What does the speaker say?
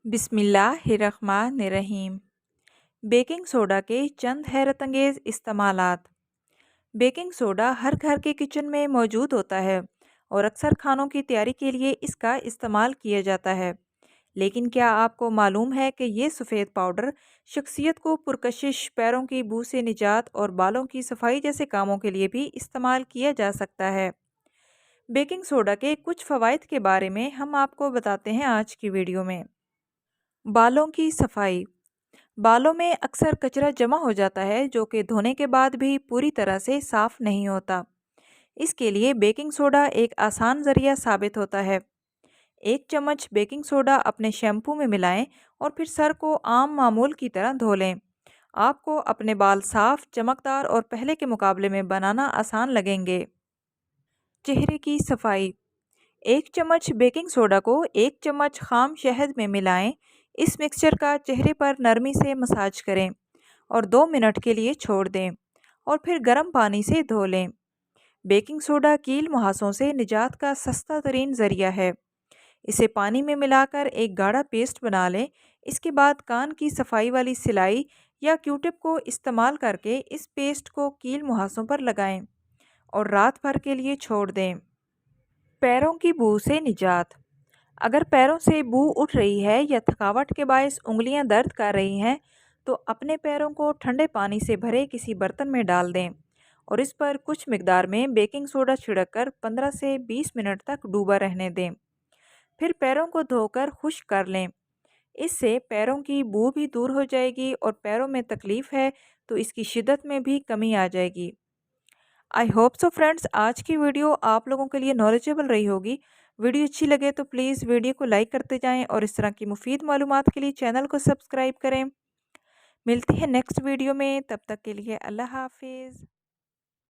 बिस्मिल्लाहिर्रहमानिर्रहीम। Baking soda के चंद हैरत अंगेज़ इस्तेमालात। बेकिंग सोडा हर घर के किचन में मौजूद होता है और अक्सर खानों की तैयारी के लिए इसका इस्तेमाल किया जाता है। लेकिन क्या आपको मालूम है कि ये सफ़ेद पाउडर शख्सियत को पुरकशिश, पैरों की बू से निजात और बालों की सफाई जैसे कामों के लिए भी इस्तेमाल किया जा सकता है। बेकिंग सोडा के कुछ फ़वाइद के बारे में हम आपको बताते हैं आज की वीडियो में। बालों की सफाई। बालों में अक्सर कचरा जमा हो जाता है जो कि धोने के बाद भी पूरी तरह से साफ नहीं होता। इसके लिए बेकिंग सोडा एक आसान जरिया साबित होता है। 1 चम्मच बेकिंग सोडा अपने शैम्पू में मिलाएं और फिर सर को आम मामूल की तरह धो लें। आपको अपने बाल साफ, चमकदार और पहले के मुकाबले में बनाना आसान लगेंगे। चेहरे की सफाई। 1 चम्मच बेकिंग सोडा को 1 चम्मच खाम शहद में मिलाएं। इस मिक्सचर का चेहरे पर नरमी से मसाज करें और 2 मिनट के लिए छोड़ दें और फिर गर्म पानी से धो लें। बेकिंग सोडा कील मुहासों से निजात का सस्ता तरीन ज़रिया है। इसे पानी में मिलाकर एक गाढ़ा पेस्ट बना लें। इसके बाद कान की सफाई वाली सिलाई या क्यूटिप को इस्तेमाल करके इस पेस्ट को कील मुहासों पर लगाएं और रात भर के लिए छोड़ दें। पैरों की बू से निजात। अगर पैरों से बू उठ रही है या थकावट के बायस उंगलियां दर्द कर रही हैं तो अपने पैरों को ठंडे पानी से भरे किसी बर्तन में डाल दें और इस पर कुछ मिकदार में बेकिंग सोडा छिड़ककर 15 से 20 मिनट तक डूबा रहने दें। फिर पैरों को धोकर खुश्क कर लें। इससे पैरों की बू भी दूर हो जाएगी और पैरों में तकलीफ़ है तो इसकी शिद्दत में भी कमी आ जाएगी। आई होप सो फ्रेंड्स, आज की वीडियो आप लोगों के लिए नॉलेजेबल रही होगी। वीडियो अच्छी लगे तो प्लीज़ वीडियो को लाइक करते जाएं और इस तरह की मुफीद मालूमात के लिए चैनल को सब्सक्राइब करें। मिलते हैं नेक्स्ट वीडियो में, तब तक के लिए अल्लाह हाफिज़।